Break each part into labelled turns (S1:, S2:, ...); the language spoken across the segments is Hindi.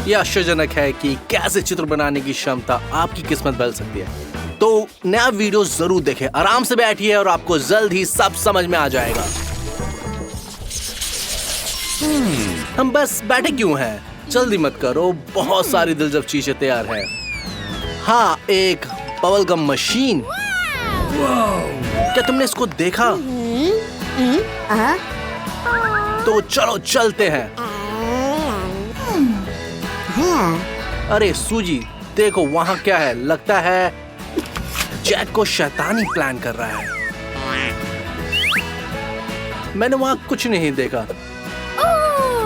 S1: ये आश्चर्यजनक है कि कैसे चित्र बनाने की क्षमता आपकी किस्मत बदल सकती है। तो नया वीडियो जरूर देखें, आराम से बैठिए और आपको जल्द ही सब समझ में आ जाएगा। हम बस बैठे क्यों हैं? जल्दी मत करो, बहुत सारी दिलचस्प चीजें तैयार है। हाँ, एक बबल गम मशीन। क्या तुमने इसको देखा? तो चलो चलते हैं। अरे सूजी, देखो वहाँ क्या है। लगता है जैक को शैतानी प्लान कर रहा है। मैंने वहाँ कुछ नहीं देखा।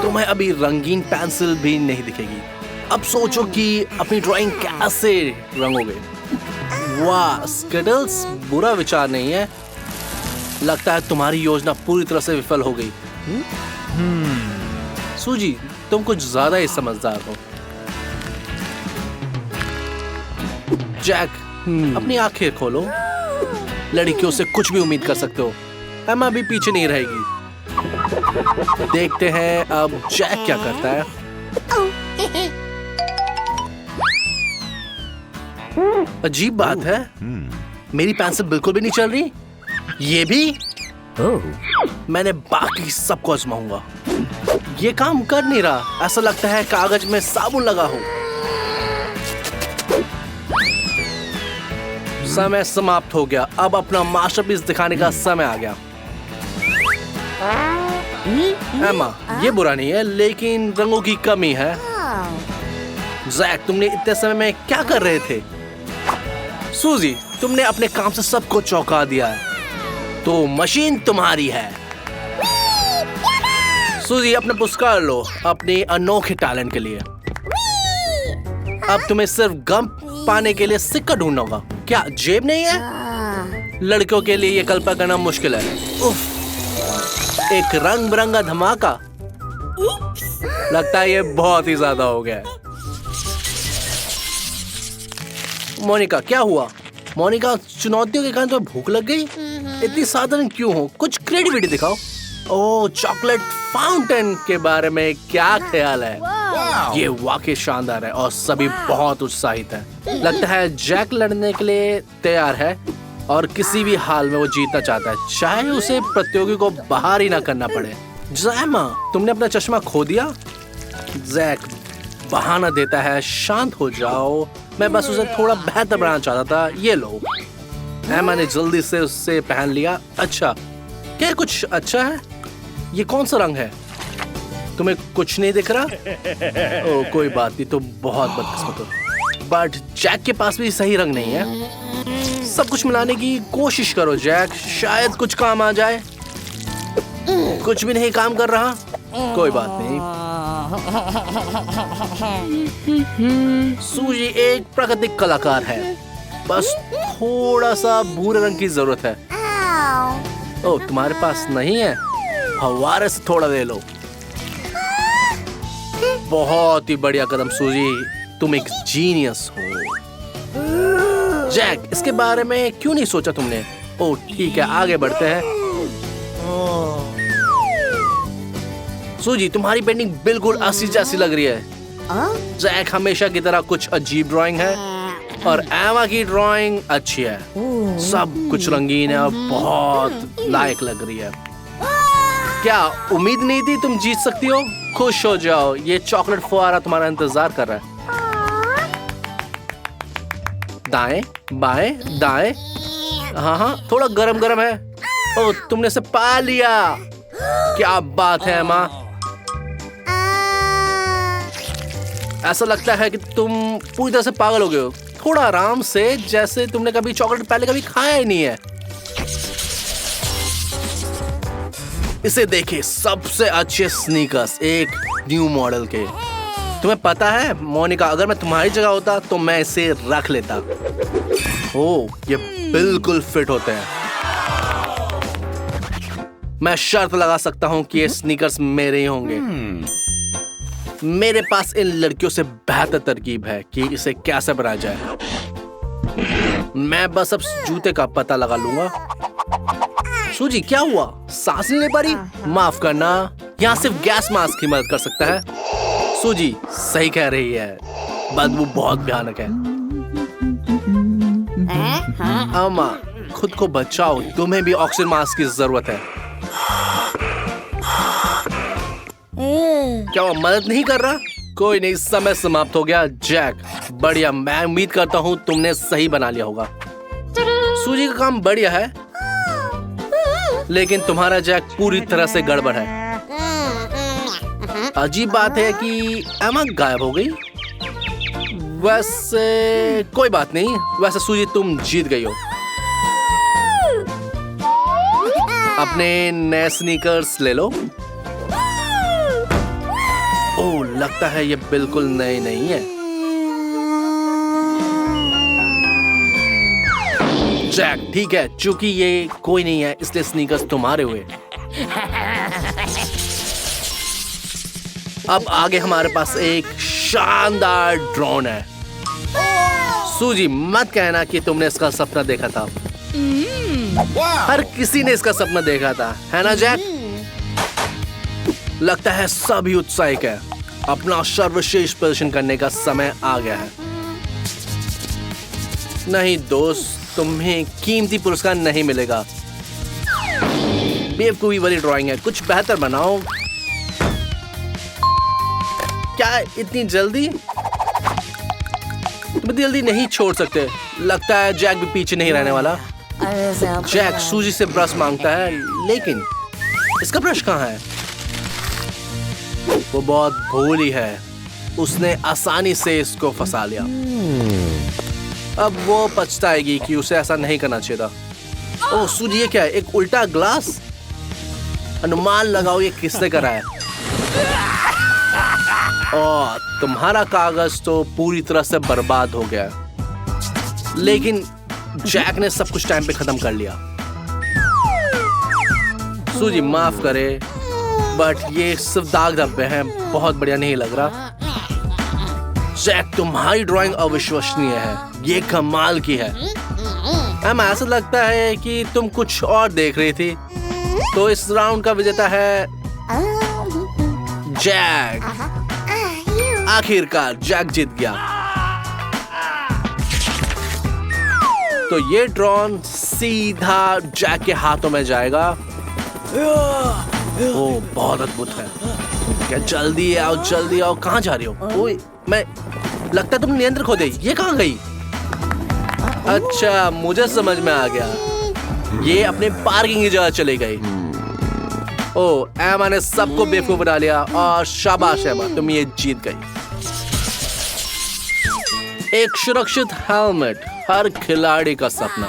S1: तुम्हें अभी रंगीन पेंसिल भी नहीं दिखेगी। अब सोचो कि अपनी ड्राइंग कैसे रंगोगे। वाह, स्किटल्स बुरा विचार नहीं है। लगता है तुम्हारी योजना पूरी तरह से विफल हो गई। सूजी, तुम कुछ ज्यादा ही समझदार हो। जैक, अपनी आंखें खोलो। लड़कियों से कुछ भी उम्मीद कर सकते हो। एमा भी पीछे नहीं रहेगी। देखते हैं अब जैक क्या करता है। अजीब बात है, मेरी पेंसिल बिल्कुल भी नहीं चल रही। ये भी? मैंने बाकी सबको आजमाऊंगा। ये काम कर नहीं रहा। ऐसा लगता है कागज में साबुन लगा हो। समय समाप्त हो गया। अब अपना मास्टरपीस दिखाने का समय आ गया। एमा, ये बुरा नहीं है, लेकिन रंगों की कमी है। जैक, तुमने इतने समय में क्या कर रहे थे? सूजी, तुमने अपने काम से सबको चौंका दिया है। तो मशीन तुम्हारी है। सूजी, अपना पुरस्कार लो अपने अनोखे टैलेंट के लिए। अब तुम्हें सिर्फ गम पाने के लिए सिक्का ढूंढना होगा। क्या जेब नहीं है? लड़कियों के लिए ये कल्पना करना मुश्किल है। उफ, एक रंग बिरंगा धमाका। लगता है ये बहुत ही ज्यादा हो गया है। मोनिका, क्या हुआ? मोनिका, चुनौतियों के कारण तो भूख लग गई। इतनी साधारण क्यों हो? कुछ क्रिएटिविटी दिखाओ। ओह, चॉकलेट फाउंटेन के बारे में क्या ख्याल है? ये वाकई शानदार है और सभी बहुत उत्साहित हैं। लगता है जैक लड़ने के लिए तैयार है और किसी भी हाल में वो जीतना चाहता है, चाहे उसे प्रतियोगी को बाहर ही ना करना पड़े। जैमा, तुमने अपना चश्मा खो दिया? जैक बहाना देता है। शांत हो जाओ, मैं बस उसे थोड़ा बेहतर बनाना चाहता था। ये लो। एमा ने जल्दी से उससे पहन लिया। अच्छा, क्या कुछ अच्छा है? ये कौन सा रंग है? तुम्हें कुछ नहीं दिख रहा? ओह, कोई बात नहीं, तो बहुत बदकिस्मत हो। बट जैक के पास भी सही रंग नहीं है। सब कुछ मिलाने की कोशिश करो जैक, शायद कुछ काम आ जाए। कुछ भी नहीं काम कर रहा। कोई बात नहीं। सूजी एक प्राकृतिक कलाकार है। बस थोड़ा सा भूरे रंग की जरूरत है। ओह, तुम्हारे पास नहीं है? फव्वारे से थोड़ा ले लो। बहुत ही बढ़िया कदम सूजी, तुम एक जीनियस हो। जैक, इसके बारे में क्यों नहीं सोचा तुमने? ओह ठीक है, आगे बढ़ते हैं। सूजी, तुम्हारी पेंटिंग बिल्कुल असली जैसी लग रही है। जैक हमेशा की तरह कुछ अजीब ड्राइंग है और एमा की ड्राइंग अच्छी है। सब कुछ रंगीन है और बहुत लायक लग रही है। क्या उम्मीद नहीं थी तुम जीत सकती हो? खुश हो जाओ, ये चॉकलेट फुहारा तुम्हारा इंतजार कर रहा है। दाएं बाएं दाएं। हाँ, थोड़ा गरम गरम है। ओह, तुमने इसे पा लिया। क्या बात है एमा। ऐसा लगता है कि तुम पूरी तरह से पागल हो गए हो। थोड़ा आराम से, जैसे तुमने कभी चॉकलेट पहले कभी खाया ही नहीं है। इसे देखिए, सबसे अच्छे स्नीकर्स, एक न्यू मॉडल के। तुम्हें पता है मोनिका, अगर मैं तुम्हारी जगह होता तो मैं इसे रख लेता। ओह, ये बिल्कुल फिट होते हैं। मैं शर्त लगा सकता हूँ कि ये स्नीकर्स मेरे ही होंगे। मेरे पास इन लड़कियों से बेहतर तरकीब है कि इसे कैसे बनाया जाए। मैं बस अब जूते का पता लगा लूंगा। सूजी, क्या हुआ? सांस नहीं ले पा रही? माफ करना, यहाँ सिर्फ गैस मास्क ही मदद कर सकता है। सूजी सही कह रही है, बदबू बहुत भयानक है। अम्मा खुद को बचाओ, तुम्हें भी ऑक्सीजन मास्क की जरूरत है। क्या वो मदद नहीं कर रहा? कोई नहीं, समय समाप्त हो गया। जैक बढ़िया, मैं उम्मीद करता हूँ तुमने सही बना लिया होगा। सूजी का काम बढ़िया है, लेकिन तुम्हारा जैक पूरी तरह से गड़बड़ है। अजीब बात है कि एमा गायब हो गई। वैसे कोई बात नहीं, वैसे सूजी तुम जीत गई हो। अपने नए स्नीकर्स ले लो। ओह, लगता है ये बिल्कुल नए नहीं है। जैक ठीक है, चूंकि ये कोई नहीं है इसलिए स्नीकर्स तुम्हारे हुए। अब आगे हमारे पास एक शानदार ड्रोन है। सूजी मत कहना कि तुमने इसका सपना देखा था। हर किसी ने इसका सपना देखा था, है ना जैक? लगता है सभी उत्साहित है। अपना सर्वश्रेष्ठ प्रदर्शन करने का समय आ गया है। नहीं दोस्त, तुम्हें कीमती पुरस्कार नहीं मिलेगा। बेवकूफी वाली ड्राइंग है, कुछ बेहतर बनाओ। क्या इतनी जल्दी? तुम जल्दी नहीं छोड़ सकते। लगता है जैक भी पीछे नहीं रहने वाला। जैक सूजी से ब्रश मांगता है, लेकिन इसका ब्रश कहाँ है? वो बहुत भोली है, उसने आसानी से इसको फंसा लिया। अब वो पछताएगी कि उसे ऐसा नहीं करना चाहिए था। ओह सूजी, ये क्या है? एक उल्टा ग्लास? अनुमान लगाओ ये किसने करा है। ओह, तुम्हारा कागज तो पूरी तरह से बर्बाद हो गया, लेकिन जैक ने सब कुछ टाइम पे खत्म कर लिया। सूजी माफ करे, बट ये सिर्फ दाग धब्बे हैं, बहुत बढ़िया नहीं लग रहा। जैक तुम्हारी ड्राइंग अविश्वसनीय है, ये कमाल की है। हमें ऐसा लगता है कि तुम कुछ और देख रही थी। तो इस राउंड का विजेता है जैक। आखिरकार जैक जीत गया। तो ये ड्रोन सीधा जैक के हाथों में जाएगा। ओह, बहुत अद्भुत है। क्या जल्दी आओ, जल्दी आओ। कहाँ जा रही हो? ओए, मैं लगता है तुम नियंत्रण खो गई। ये कहाँ गई? अच्छा, मुझे समझ में आ गया, ये अपने पार्किंग की जगह चली गई। ओह, एमा ने सबको बेवकूफ बना लिया और शाबाश एमा, तुम ये जीत गई। एक सुरक्षित हेलमेट, हर खिलाड़ी का सपना।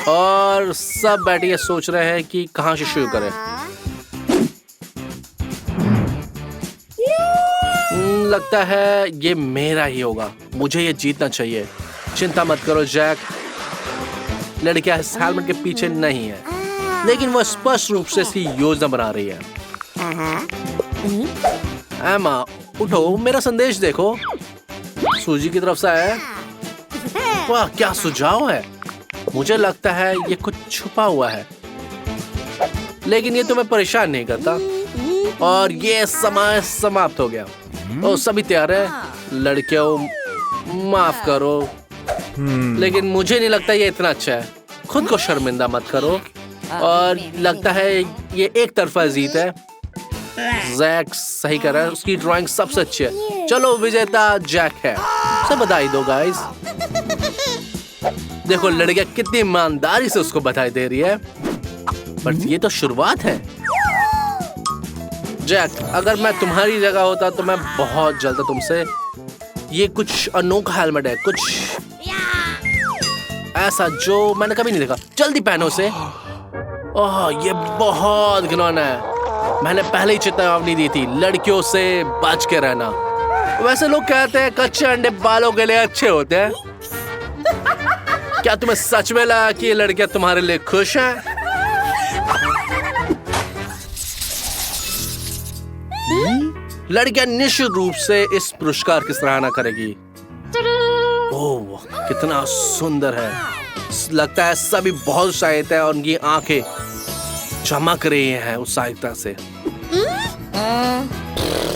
S1: और सब बैठे ये सोच रहे हैं कि कहां से शुरू करें। लगता है ये मेरा ही होगा, मुझे ये जीतना चाहिए। चिंता मत करो जैक, लड़कियां इस हेलमेट के पीछे नहीं है, लेकिन वो स्पष्ट रूप से इसकी योजना बना रही है। एमा उठो, मेरा संदेश देखो। सूजी की तरफ से आया है। वाह, क्या सुझाव है। मुझे लगता है ये कुछ छुपा हुआ है, लेकिन ये तुम्हें परेशान नहीं करता। और ये समय समाप्त हो गया। ओ, सभी तैयार है? लड़कियों माफ करो, लेकिन मुझे नहीं लगता ये इतना अच्छा है। खुद को शर्मिंदा मत करो। और लगता है ये एक तरफा जीत है। जैक सही कर रहा है, उसकी ड्राइंग सबसे अच्छी है। चलो, विजेता जैक है। सब बधाई दो गाइस। देखो लड़कियां कितनी ईमानदारी से उसको बधाई दे रही है। पर ये तो शुरुआत है। जैक, अगर मैं तुम्हारी जगह होता तो मैं बहुत जल्द तुमसे। ये कुछ अनोखा हेलमेट है, कुछ ऐसा जो मैंने कभी नहीं देखा। जल्दी पहनो उसे। ओह, ये बहुत घिनौना है। मैंने पहले ही चेतावनी दी थी, लड़कियों से बच के रहना। वैसे लोग कहते हैं कच्चे अंडे बालों के लिए अच्छे होते हैं। क्या तुम्हें सच में लगा कि ये लड़कियां तुम्हारे लिए खुश हैं? लड़कियां निश्चित रूप से इस पुरस्कार की सराहना करेगी। ओह, कितना सुंदर है। लगता है सभी बहुत उत्साहित है और उनकी आंखें चमक रही हैं उत्साहिता से।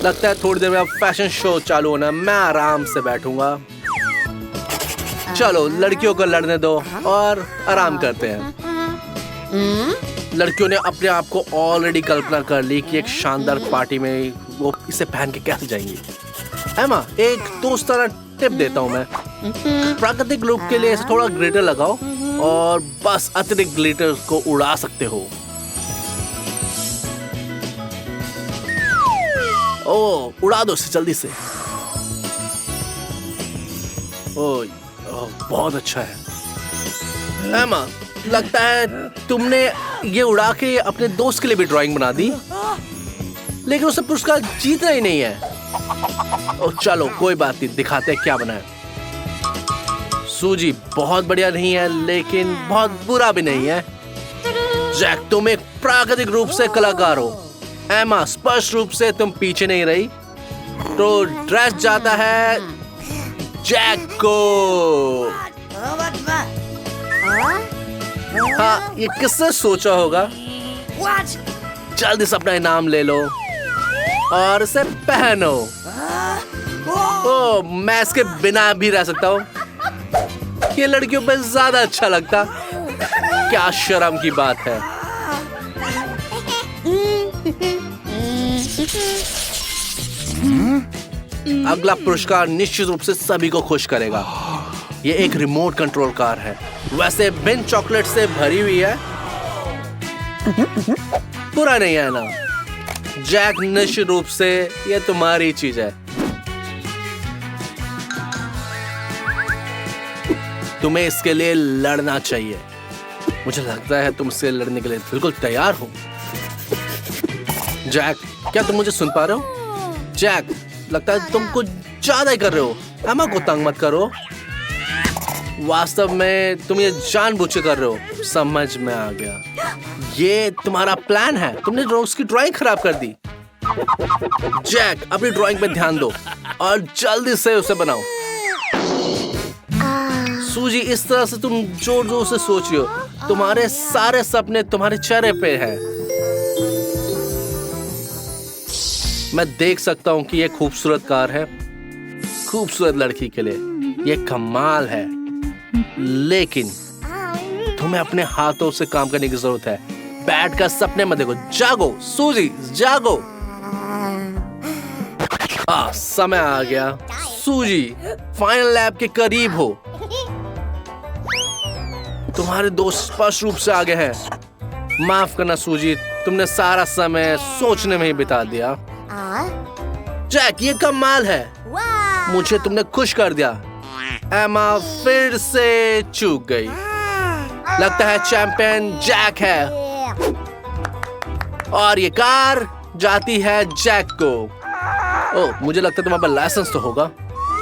S1: लगता है थोड़ी देर में अब फैशन शो चालू होना है। मैं आराम से बैठूंगा। चलो लड़कियों को लड़ने दो और आराम करते हैं। लड़कियों ने अपने आप को ऑलरेडी कल्पना कर ली कि एक शानदार पार्टी में वो इसे पहन के कैसे जाएंगी। एमा, एक दोस्ताना टिप देता हूँ मैं। प्राकृतिक लुक के लिए थोड़ा ग्लिटर लगाओ और बस अतिरिक्त ग्लिटर को उड़ा सकते हो। ओ, उड़ा दो इसे जल्दी से। ओ, बहुत अच्छा है। एमा, लगता है तुमने ये उड़ा के अपने दोस्त के लिए भी ड्राइंग बना दी, लेकिन उसे पुरस्कार जीतना ही नहीं है। ओ, चलो कोई बात नहीं, दिखाते हैं क्या बना है। सूजी बहुत बढ़िया नहीं है, लेकिन बहुत बुरा भी नहीं है। जैक, तुम एक प्राकृतिक रूप से कलाकार हो। एमा, स्पष्ट रूप से तुम पीछे नहीं रही, तो ड्रेस जाता है जैक को। हाँ, ये किसने सोचा होगा? जल्दी से अपना इनाम ले लो और इसे पहनो। ओ, मैं इसके बिना भी रह सकता हूँ। ये लड़कियों पे ज्यादा अच्छा लगता। क्या शर्म की बात है। अगला पुरस्कार निश्चित रूप से सभी को खुश करेगा। ये एक रिमोट कंट्रोल कार है, वैसे बिन चॉकलेट से भरी हुई है। बुरा नहीं है ना? जैक, निश्चित रूप से ये तुम्हारी चीज है। तुम्हें इसके लिए लड़ना चाहिए। मुझे लगता है तुम इससे लड़ने के लिए बिल्कुल तैयार हो। जैक, क्या तुम मुझे सुन पा रहे हो? जैक, लगता है तुम कुछ ज्यादा ही कर रहे हो। एमा को तंग मत करो। वास्तव में तुम ये जानबूझ के कर रहे हो। समझ में आ गया। ये तुम्हारा प्लान है। तुमने रोज की ड्राइंग खराब कर दी। जैक, अपनी ड्राइंग पे ध्यान दो और जल्दी से उसे बनाओ। सूजी, इस तरह से तुम जोर जोर से सोच रही हो। तुम्हारे सारे सपने तुम्हारे चेहरे पे हैं। मैं देख सकता हूँ कि ये खूबसूरत कार है, खूबसूरत लड़की के लिए। ये कमाल है, लेकिन तुम्हें अपने हाथों से काम करने की जरूरत है। बैठ कर सपने मत देखो। जागो सूजी, जागो। समय आ गया। सूजी, फाइनल लैब के करीब हो। तुम्हारे दोस्त स्पष्ट रूप से आगे हैं। माफ करना सूजी, तुमने सारा समय सोचने में ही बिता दिया। जैक, ये कमाल है। मुझे तुमने खुश कर दिया। एमा फिर से चूक गई। लगता है चैंपियन जैक है और ये कार जाती है जैक को। ओ, मुझे लगता है तुम्हारे पास लाइसेंस तो होगा।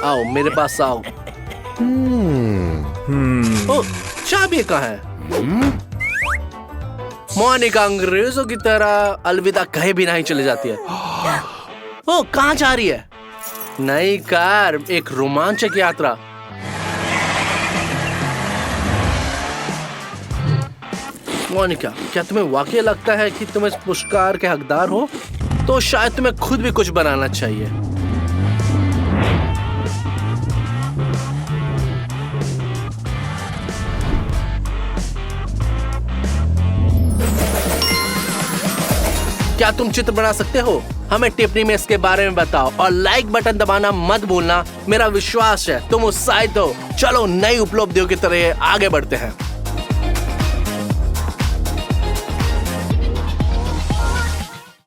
S1: आओ मेरे पास आओ। ओ, चाबी कहाँ है? मोनिका अंग्रेजों की तरह अलविदा कहे भी नहीं चले जाती है। ओ, कहाँ जा रही है? नई कार, एक रोमांचक यात्रा। मोनिका, क्या तुम्हें वाकई लगता है कि तुम इस पुरस्कार के हकदार हो? तो शायद तुम्हें खुद भी कुछ बनाना चाहिए। क्या तुम चित्र बना सकते हो? हमें टिप्पणी में इसके बारे में बताओ और लाइक बटन दबाना मत भूलना। मेरा विश्वास है तुम उत्साहित हो। चलो नई उपलब्धियों की तरह आगे बढ़ते हैं।